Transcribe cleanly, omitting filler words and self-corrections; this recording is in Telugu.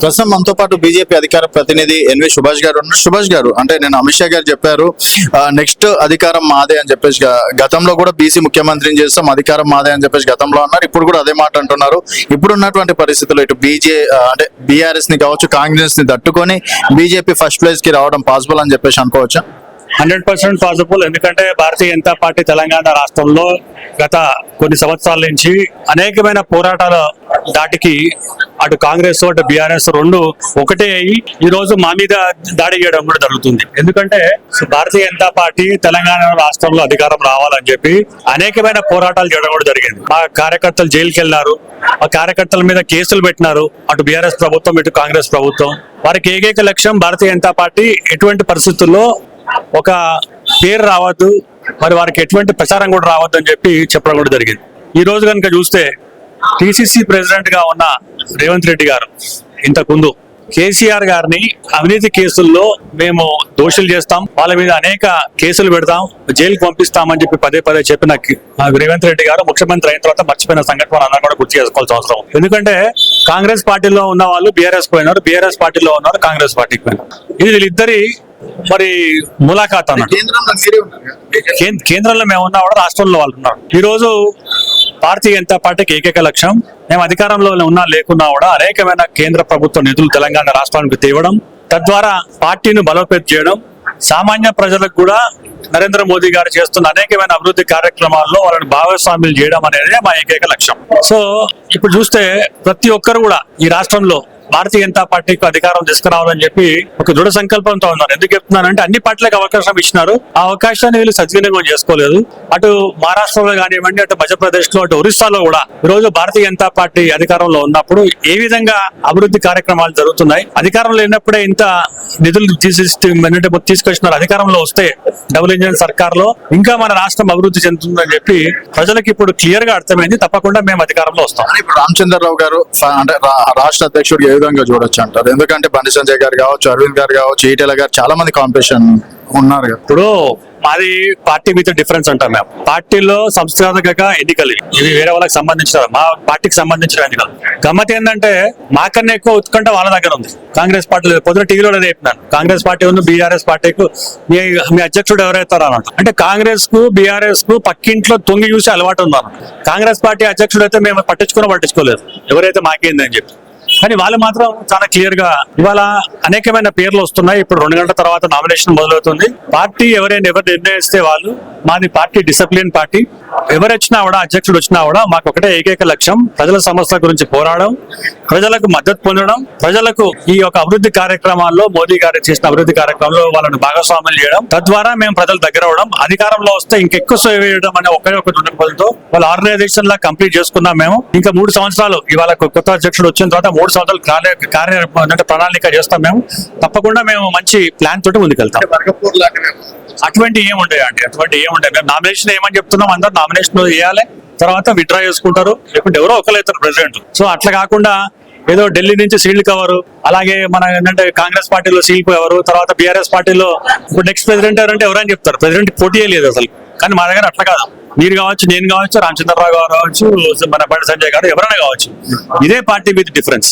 ప్రస్తుతం మనతో పాటు బీజేపీ అధికార ప్రతినిధి ఎన్వి సుభాష్ గారు ఉన్నారు. సుభాష్ గారు, అంటే నేను అమిత్ షా గారు చెప్పారు నెక్స్ట్ అధికారం మాదే అని చెప్పేసి, గతంలో కూడా బీసీ ముఖ్యమంత్రిని చేస్తాం, అధికారం మాదే అని చెప్పేసి గతంలో అన్నారు. ఇప్పుడు కూడా అదే మాట అంటున్నారు. ఇప్పుడు ఉన్నటువంటి పరిస్థితుల్లో ఇటు అంటే బీఆర్ఎస్ ని కావచ్చు, కాంగ్రెస్ ని తట్టుకొని బీజేపీ ఫస్ట్ ప్లేస్ కి రావడం పాసిబుల్ అని చెప్పేసి అనుకోవచ్చా? 100% పాసిబుల్. ఎందుకంటే భారతీయ జనతా పార్టీ తెలంగాణ రాష్ట్రంలో గత కొన్ని సంవత్సరాల నుంచి అనేకమైన పోరాటాల దాటికి అటు కాంగ్రెస్ అటు బీఆర్ఎస్ రెండు ఒకటే అయ్యి ఈ రోజు మా మీద దాడి చేయడం కూడా జరుగుతుంది. ఎందుకంటే భారతీయ జనతా పార్టీ తెలంగాణ రాష్ట్రంలో అధికారం రావాలని చెప్పి అనేకమైన పోరాటాలు చేయడం కూడా జరిగింది. మా కార్యకర్తలు జైలుకి వెళ్ళినారు, ఆ కార్యకర్తల మీద కేసులు పెట్టినారు. అటు బీఆర్ఎస్ ప్రభుత్వం, ఇటు కాంగ్రెస్ ప్రభుత్వం. వారికి ఏకైక లక్ష్యం భారతీయ జనతా పార్టీ ఎటువంటి పరిస్థితుల్లో ఒక పేరు రావద్దు, మరి వారికి ఎటువంటి ప్రచారం కూడా రావద్దు అని చెప్పి చెప్పడం కూడా జరిగింది. ఈ రోజు కనుక చూస్తే పిసిసి ప్రెసిడెంట్ గా ఉన్న రేవంత్ రెడ్డి గారు ఇంతకుముందు కేసీఆర్ గారిని అవినీతి కేసుల్లో మేము దోషులు చేస్తాం, వాళ్ళ మీద అనేక కేసులు పెడతాం, జైలుకు పంపిస్తామని చెప్పి పదే పదే చెప్పిన రేవంత్ రెడ్డి గారు ముఖ్యమంత్రి అయిన తర్వాత మర్చిపోయిన సంఘటన వాళ్ళందరూ కూడా గుర్తు చేసుకోవాల్సిన అవసరం. ఎందుకంటే కాంగ్రెస్ పార్టీలో ఉన్న వాళ్ళు బీఆర్ఎస్ పోయినారు, బీఆర్ఎస్ పార్టీలో ఉన్నారు కాంగ్రెస్ పార్టీకి పోయినారు. ఇది వీళ్ళిద్దరి మరి ములాఖాత్ అన్నట్టు. కేంద్రంలో మేము ఉన్నా కూడా రాష్ట్రంలో వాళ్ళు ఉన్నారు. ఈ రోజు భారతీయ జనతా పార్టీకి ఏకైక లక్ష్యం, మేము అధికారంలో ఉన్నా లేకున్నా కూడా అనేకమైన కేంద్ర ప్రభుత్వ నిధులు తెలంగాణ రాష్ట్రానికి తేవడం, తద్వారా పార్టీని బలోపేతం చేయడం, సామాన్య ప్రజలకు కూడా నరేంద్ర మోదీ గారు చేస్తున్న అనేకమైన అభివృద్ధి కార్యక్రమాల్లో వాళ్ళని భాగస్వామ్యులు చేయడం అనేది మా ఏకైక లక్ష్యం. సో ఇప్పుడు చూస్తే ప్రతి ఒక్కరు కూడా ఈ రాష్ట్రంలో భారతీయ జనతా పార్టీకి అధికారం తీసుకురావాలని చెప్పి ఒక దృఢ సంకల్పంతో ఉన్నారు. ఎందుకు చెప్తున్నానంటే అన్ని పార్టీలకు అవకాశం ఇచ్చినారు, ఆ అవకాశాన్ని వీళ్ళు సద్వినియోగం చేసుకోలేదు. అటు మహారాష్ట్రలో కానివ్వండి, అటు మధ్యప్రదేశ్ లో, అటు ఒరిస్సాలో కూడా ఈ రోజు భారతీయ జనతా పార్టీ అధికారంలో ఉన్నప్పుడు ఏ విధంగా అభివృద్ధి కార్యక్రమాలు జరుగుతున్నాయి, అధికారంలో లేనప్పుడే ఇంత నిధులు తీసుకొచ్చినారు, అధికారంలో వస్తే డబుల్ ఇంజిన్ సర్కార్ లో ఇంకా మన రాష్ట్రం అభివృద్ధి చెందుతుందని చెప్పి ప్రజలకు ఇప్పుడు క్లియర్ గా అర్థమైంది. తప్పకుండా మేము అధికారంలో వస్తాం. ఇప్పుడు రామచంద్రరావు గారు అంటే రాష్ట్ర అధ్యక్షుడు విధంగా చూడొచ్చు అంటారు. ఎందుకంటే బండి సంజయ్ గారు కావచ్చు, అరవింద్ గారు కావచ్చు, ఈటెల గారు చాలా మంది కాంపిటీషన్ ఉన్నారు కదా. ఇప్పుడు మాది పార్టీ విత్ డిఫరెన్స్ అంటాం. మేము పార్టీలో సంస్థాగతంగా ఎన్నికలు ఇవి వేరే వాళ్ళకి సంబంధించిన, మా పార్టీకి సంబంధించిన ఎన్నికలు. గమ్మత్ ఏంటంటే మాకన్నా ఎక్కువ ఉత్కంఠ వాళ్ళ దగ్గర ఉంది. కాంగ్రెస్ పార్టీ పొద్దున టీవీలో చెప్పినాను, కాంగ్రెస్ పార్టీ ఉంది, బీఆర్ఎస్ పార్టీకు మీ అధ్యక్షుడు ఎవరైతారు అన్నట్టు. అంటే కాంగ్రెస్ కు బీఆర్ఎస్ కు పక్కింట్లో తొంగి చూసి అలవాటు ఉందన్న. కాంగ్రెస్ పార్టీ అధ్యక్షుడు అయితే మేము పట్టించుకోలేదు, ఎవరైతే మాకేందని చెప్పి. కానీ వాళ్ళు మాత్రం చాలా క్లియర్ గా ఇవాళ అనేకమైన పేర్లు వస్తున్నాయి. ఇప్పుడు 2 గంటల తర్వాత నామినేషన్ మొదలవుతుంది. పార్టీ ఎవరు నిర్ణయిస్తే వాళ్ళు, మాది పార్టీ డిసిప్లిన్ పార్టీ. ఎవరు వచ్చినా కూడా, అధ్యక్షుడు వచ్చినా కూడా మాకు ఒకటే ఏకైక లక్ష్యం, ప్రజల సమస్యల గురించి పోరాడడం, ప్రజలకు మద్దతు పొందడం, ప్రజలకు ఈ యొక్క అభివృద్ధి కార్యక్రమాల్లో మోదీ గారు చేసిన అభివృద్ధి కార్యక్రమంలో వాళ్ళని భాగస్వాములు చేయడం, తద్వారా మేము ప్రజల దగ్గర అవడం, అధికారంలో వస్తే ఇంకెక్కువ సేవ చేయడం అనే ఒకే ఒక దృక్పథంతో వాళ్ళ ఆర్గనైజేషన్ లా కంప్లీట్ చేసుకున్నాం. మేము ఇంకా 3 సంవత్సరాలు, ఇవాళ కొత్త అధ్యక్షుడు వచ్చిన తర్వాత 3 సంవత్సరాలు ప్రణాళిక చేస్తాం. మేము తప్పకుండా మేము మంచి ప్లాన్ తోటి ముందుకెళ్తాం. అటువంటి ఏముంటాయండి, మేము నామినేషన్ ఏమని చెప్తున్నాం, అందరు నామినేషన్ చేయాలి, తర్వాత విత్డ్రా చేసుకుంటారు, లేకుంటే ఎవరో ఒకరు అవుతారు ప్రెసిడెంట్. సో అట్లా కాకుండా ఏదో ఢిల్లీ నుంచి సీల్డ్ కవరు, అలాగే మన ఏంటంటే కాంగ్రెస్ పార్టీలో సీల్ కవరు, తర్వాత బీఆర్ఎస్ పార్టీలో ఇప్పుడు నెక్స్ట్ ప్రెసిడెంట్ ఎవరంటే ఎవరని చెప్తారు, ప్రెసిడెంట్ పోటీ లేదు అసలు. కానీ మా దగ్గర అట్లా కాదు, మీరు కావచ్చు, నేను కావచ్చు, రామచంద్రరావు గారు కావచ్చు, మన బండి సంజయ్ గారు ఎవరైనా కావచ్చు, ఇదే పార్టీ విత్ డిఫరెన్స్.